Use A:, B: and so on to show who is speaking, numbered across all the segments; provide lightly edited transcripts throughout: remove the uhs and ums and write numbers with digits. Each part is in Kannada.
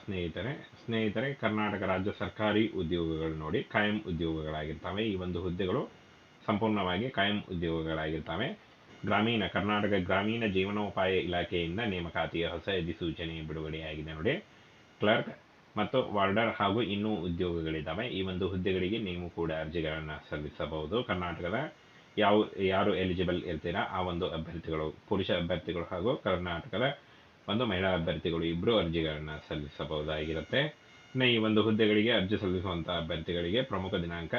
A: ಸ್ನೇಹಿತರೆ ಕರ್ನಾಟಕ ರಾಜ್ಯ ಸರ್ಕಾರಿ ಉದ್ಯೋಗಗಳು ನೋಡಿ ಕಾಯಂ ಉದ್ಯೋಗಗಳಾಗಿರ್ತವೆ. ಈ ಒಂದು ಹುದ್ದೆಗಳು ಸಂಪೂರ್ಣವಾಗಿ ಕಾಯಂ ಉದ್ಯೋಗಗಳಾಗಿರ್ತವೆ. ಕರ್ನಾಟಕ ಗ್ರಾಮೀಣ ಜೀವನೋಪಾಯ ಇಲಾಖೆಯಿಂದ ನೇಮಕಾತಿಯ ಹೊಸ ಅಧಿಸೂಚನೆ ಬಿಡುಗಡೆಯಾಗಿದೆ ನೋಡಿ. ಕ್ಲರ್ಕ್ ಮತ್ತು ವಾರ್ಡರ್ ಹಾಗೂ ಇನ್ನೂ ಉದ್ಯೋಗಗಳಿದ್ದಾವೆ. ಈ ಒಂದು ಹುದ್ದೆಗಳಿಗೆ ನೀವು ಕೂಡ ಅರ್ಜಿಗಳನ್ನು ಸಲ್ಲಿಸಬಹುದು. ಕರ್ನಾಟಕದ ಯಾರು ಎಲಿಜಿಬಲ್ ಇರ್ತೀರಾ ಆ ಒಂದು ಅಭ್ಯರ್ಥಿಗಳು, ಪುರುಷ ಅಭ್ಯರ್ಥಿಗಳು ಹಾಗೂ ಕರ್ನಾಟಕದ ಒಂದು ಮಹಿಳಾ ಅಭ್ಯರ್ಥಿಗಳು ಇಬ್ಬರು ಅರ್ಜಿಗಳನ್ನು ಸಲ್ಲಿಸಬಹುದಾಗಿರುತ್ತೆ. ಇನ್ನು ಈ ಒಂದು ಹುದ್ದೆಗಳಿಗೆ ಅರ್ಜಿ ಸಲ್ಲಿಸುವಂಥ ಅಭ್ಯರ್ಥಿಗಳಿಗೆ ಪ್ರಮುಖ ದಿನಾಂಕ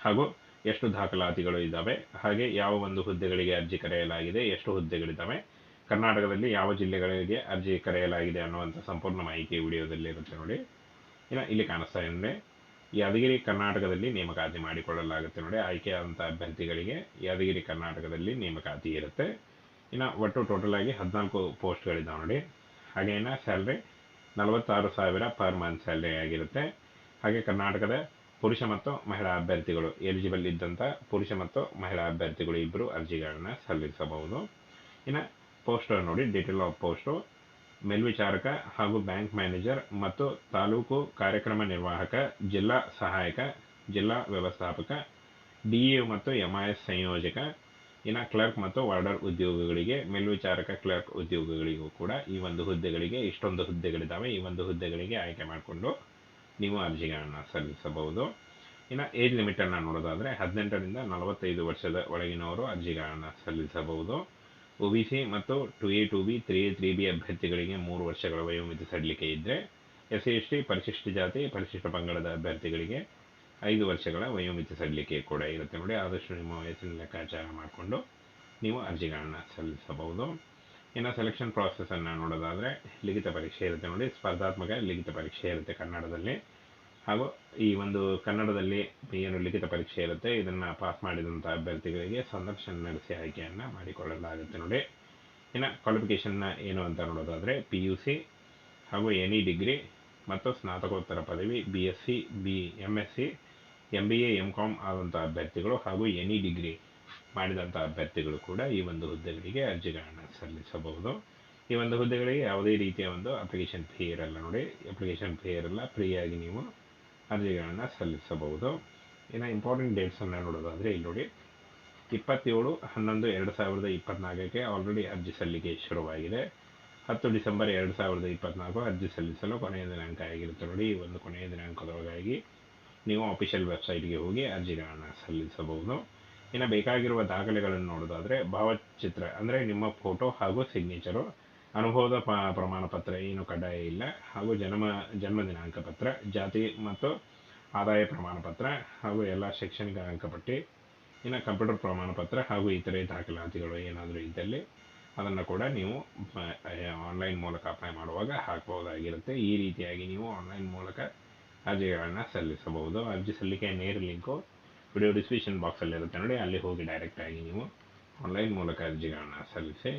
A: ಹಾಗೂ ಎಷ್ಟು ದಾಖಲಾತಿಗಳು ಇದ್ದಾವೆ, ಹಾಗೆ ಯಾವ ಒಂದು ಹುದ್ದೆಗಳಿಗೆ ಅರ್ಜಿ ಕರೆಯಲಾಗಿದೆ, ಎಷ್ಟು ಹುದ್ದೆಗಳಿದ್ದಾವೆ, ಕರ್ನಾಟಕದಲ್ಲಿ ಯಾವ ಜಿಲ್ಲೆಗಳಿಗೆ ಅರ್ಜಿ ಕರೆಯಲಾಗಿದೆ ಅನ್ನುವಂಥ ಸಂಪೂರ್ಣ ಮಾಹಿತಿ ವಿಡಿಯೋದಲ್ಲಿ ಇರುತ್ತೆ ನೋಡಿ. ಇನ್ನು ಇಲ್ಲಿ ಕಾಣಿಸ್ತಾ ಇದೆ ಯಾದಗಿರಿ ಕರ್ನಾಟಕದಲ್ಲಿ ನೇಮಕಾತಿ ಮಾಡಿಕೊಳ್ಳಲಾಗುತ್ತೆ ನೋಡಿ. ಆಯ್ಕೆಯಾದಂಥ ಅಭ್ಯರ್ಥಿಗಳಿಗೆ ಯಾದಗಿರಿ ಕರ್ನಾಟಕದಲ್ಲಿ ನೇಮಕಾತಿ ಇರುತ್ತೆ. ಇನ್ನು ಒಟ್ಟು ಟೋಟಲ್ ಆಗಿ 14 ಪೋಸ್ಟ್ಗಳಿದ್ದಾವೆ ನೋಡಿ. ಹಾಗೇನ ಸ್ಯಾಲ್ರಿ 46,000 ಪರ್ ಮಂತ್ ಸ್ಯಾಲ್ರಿ ಆಗಿರುತ್ತೆ. ಹಾಗೆ ಕರ್ನಾಟಕದ ಪುರುಷ ಮತ್ತು ಮಹಿಳಾ ಅಭ್ಯರ್ಥಿಗಳು ಎಲಿಜಿಬಲ್ ಇದ್ದಂಥ ಪುರುಷ ಮತ್ತು ಮಹಿಳಾ ಅಭ್ಯರ್ಥಿಗಳು ಇಬ್ಬರು ಅರ್ಜಿಗಳನ್ನು ಸಲ್ಲಿಸಬಹುದು. ಇನ್ನು ಪೋಸ್ಟ್ ನೋಡಿ, ಡೀಟೇಲ್ ಆಫ್ ಪೋಸ್ಟು ಮೇಲ್ವಿಚಾರಕ ಹಾಗೂ ಬ್ಯಾಂಕ್ ಮ್ಯಾನೇಜರ್ ಮತ್ತು ತಾಲೂಕು ಕಾರ್ಯಕ್ರಮ ನಿರ್ವಾಹಕ, ಜಿಲ್ಲಾ ಸಹಾಯಕ, ಜಿಲ್ಲಾ ವ್ಯವಸ್ಥಾಪಕ, ಡಿಇಒ ಮತ್ತು MIS ಸಂಯೋಜಕ. ಇನ್ನು ಕ್ಲರ್ಕ್ ಮತ್ತು ವಾರ್ಡರ್ ಉದ್ಯೋಗಗಳಿಗೆ, ಮೇಲ್ವಿಚಾರಕ ಕ್ಲರ್ಕ್ ಉದ್ಯೋಗಗಳಿಗೂ ಕೂಡ ಈ ಒಂದು ಹುದ್ದೆಗಳಿಗೆ ಇಷ್ಟೊಂದು ಹುದ್ದೆಗಳಿದ್ದಾವೆ. ಈ ಒಂದು ಹುದ್ದೆಗಳಿಗೆ ಆಯ್ಕೆ ಮಾಡಿಕೊಂಡು ನೀವು ಅರ್ಜಿಗಳನ್ನು ಸಲ್ಲಿಸಬಹುದು. ಇನ್ನು ಏಜ್ ಲಿಮಿಟನ್ನು ನೋಡೋದಾದರೆ 18ರಿಂದ 45 ವರ್ಷದ ಒಳಗಿನವರು ಅರ್ಜಿಗಳನ್ನು ಸಲ್ಲಿಸಬಹುದು. OBC ಮತ್ತು 2A 2B 3A 3B ಅಭ್ಯರ್ಥಿಗಳಿಗೆ 3 ವರ್ಷಗಳ ವಯೋಮಿತಿ ಸಡಿಲಿಕೆ ಇದ್ದರೆ, SC ST ಪರಿಶಿಷ್ಟ ಜಾತಿ ಪರಿಶಿಷ್ಟ ಪಂಗಡದ ಅಭ್ಯರ್ಥಿಗಳಿಗೆ 5 ವರ್ಷಗಳ ವಯೋಮಿತಿ ಸಡಿಲಿಕೆ ಕೂಡ ಇರುತ್ತೆ ನೋಡಿ. ಆದಷ್ಟು ನಿಮ್ಮ ವಯಸ್ಸಿನ ಲೆಕ್ಕಾಚಾರ ಮಾಡಿಕೊಂಡು ನೀವು ಅರ್ಜಿಗಳನ್ನು ಸಲ್ಲಿಸಬಹುದು. ಇನ್ನು ಸೆಲೆಕ್ಷನ್ ಪ್ರಾಸೆಸನ್ನು ನೋಡೋದಾದರೆ ಲಿಖಿತ ಪರೀಕ್ಷೆ ಇರುತ್ತೆ ನೋಡಿ. ಸ್ಪರ್ಧಾತ್ಮಕ ಲಿಖಿತ ಪರೀಕ್ಷೆ ಇರುತ್ತೆ ಕನ್ನಡದಲ್ಲಿ. ಹಾಗೂ ಈ ಒಂದು ಕನ್ನಡದಲ್ಲಿ ಏನು ಲಿಖಿತ ಪರೀಕ್ಷೆ ಇರುತ್ತೆ ಇದನ್ನು ಪಾಸ್ ಮಾಡಿದಂಥ ಅಭ್ಯರ್ಥಿಗಳಿಗೆ ಸಂದರ್ಶನ ನಡೆಸಿ ಆಯ್ಕೆಯನ್ನು ಮಾಡಿಕೊಳ್ಳಲಾಗುತ್ತೆ ನೋಡಿ. ಇನ್ನು ಕ್ವಾಲಿಫಿಕೇಷನ್ನ ಏನು ಅಂತ ನೋಡೋದಾದರೆ PUC ಹಾಗೂ ಎನಿ ಡಿಗ್ರಿ ಮತ್ತು ಸ್ನಾತಕೋತ್ತರ ಪದವಿ BSc MSc MBA MCOM ಆದಂಥ ಅಭ್ಯರ್ಥಿಗಳು ಹಾಗೂ ಎನಿ ಡಿಗ್ರಿ ಮಾಡಿದಂಥ ಅಭ್ಯರ್ಥಿಗಳು ಕೂಡ ಈ ಒಂದು ಹುದ್ದೆಗಳಿಗೆ ಅರ್ಜಿಗಳನ್ನು ಸಲ್ಲಿಸಬಹುದು. ಈ ಒಂದು ಹುದ್ದೆಗಳಿಗೆ ಯಾವುದೇ ರೀತಿಯ ಒಂದು ಅಪ್ಲಿಕೇಶನ್ ಫೀ ಇರಲ್ಲ ನೋಡಿ. ಅಪ್ಲಿಕೇಶನ್ ಫೀ ಇರಲ್ಲ, ಫ್ರೀಯಾಗಿ ನೀವು ಅರ್ಜಿಗಳನ್ನು ಸಲ್ಲಿಸಬಹುದು. ಇನ್ನು ಇಂಪಾರ್ಟೆಂಟ್ ಡೇಟ್ಸನ್ನು ನೋಡೋದಾದರೆ ಇಲ್ಲಿ ನೋಡಿ, 27/11/2024 ಆಲ್ರೆಡಿ ಅರ್ಜಿ ಸಲ್ಲಿಕೆ ಶುರುವಾಗಿದೆ. 10 ಡಿಸೆಂಬರ್ 2024 ಅರ್ಜಿ ಸಲ್ಲಿಸಲು ಕೊನೆಯ ದಿನಾಂಕ ಆಗಿರುತ್ತೆ ನೋಡಿ. ಈ ಒಂದು ಕೊನೆಯ ದಿನಾಂಕದೊಳಗಾಗಿ ನೀವು ಅಫಿಷಿಯಲ್ ವೆಬ್ಸೈಟ್ಗೆ ಹೋಗಿ ಅರ್ಜಿಗಳನ್ನು ಸಲ್ಲಿಸಬಹುದು. ಇನ್ನು ಬೇಕಾಗಿರುವ ದಾಖಲೆಗಳನ್ನು ನೋಡೋದಾದರೆ ಭಾವಚಿತ್ರ ಅಂದರೆ ನಿಮ್ಮ ಫೋಟೋ ಹಾಗೂ ಸಿಗ್ನೇಚರು, ಅನುಭವದ ಪ್ರಮಾಣ ಪತ್ರ ಏನು ಕಡ್ಡಾಯ ಇಲ್ಲ, ಹಾಗೂ ಜನ್ಮ ದಿನಾಂಕ ಪತ್ರ, ಜಾತಿ ಮತ್ತು ಆದಾಯ ಪ್ರಮಾಣ ಪತ್ರ ಹಾಗೂ ಎಲ್ಲ ಶೈಕ್ಷಣಿಕ ಅಂಕಪಟ್ಟಿ, ಇನ್ನು ಕಂಪ್ಯೂಟರ್ ಪ್ರಮಾಣ ಪತ್ರ ಹಾಗೂ ಇತರೆ ದಾಖಲಾತಿಗಳು ಏನಾದರೂ ಇದ್ದಲ್ಲಿ ಅದನ್ನು ಕೂಡ ನೀವು ಆನ್ಲೈನ್ ಮೂಲಕ ಅಪ್ಲೈ ಮಾಡುವಾಗ ಹಾಕಬಹುದಾಗಿರುತ್ತೆ. ಈ ರೀತಿಯಾಗಿ ನೀವು ಆನ್ಲೈನ್ ಮೂಲಕ ಅರ್ಜಿಗಳನ್ನು ಸಲ್ಲಿಸಬಹುದು. ಅರ್ಜಿ ಸಲ್ಲಿಕೆಯ ನೇರ ಲಿಂಕು ವಿಡಿಯೋ ಡಿಸ್ಕ್ರಿಪ್ಷನ್ ಬಾಕ್ಸಲ್ಲಿ ಇರುತ್ತೆ ನೋಡಿ. ಅಲ್ಲಿ ಹೋಗಿ ಡೈರೆಕ್ಟಾಗಿ ನೀವು ಆನ್ಲೈನ್ ಮೂಲಕ ಅರ್ಜಿಗಳನ್ನು ಸಲ್ಲಿಸಿ